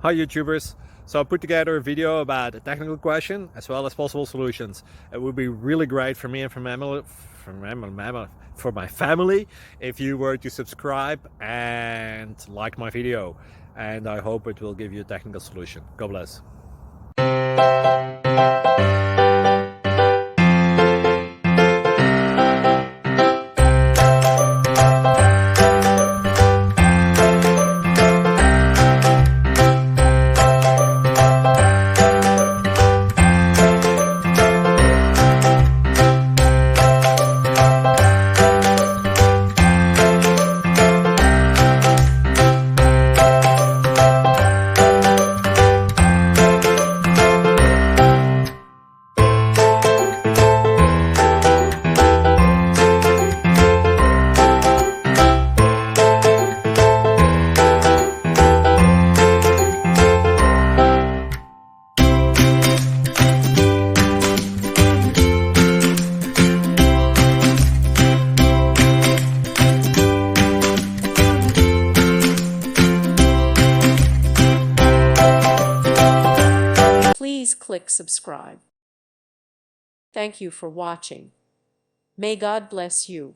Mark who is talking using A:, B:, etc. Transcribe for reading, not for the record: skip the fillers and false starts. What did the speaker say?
A: Hi YouTubers! So I put together a video about a technical question as well as possible solutions. It would be really great for me and for my family if you were to subscribe and like my video, and I hope it will give you a technical solution. God bless.
B: Please click subscribe. Thank you for watching. May God bless you.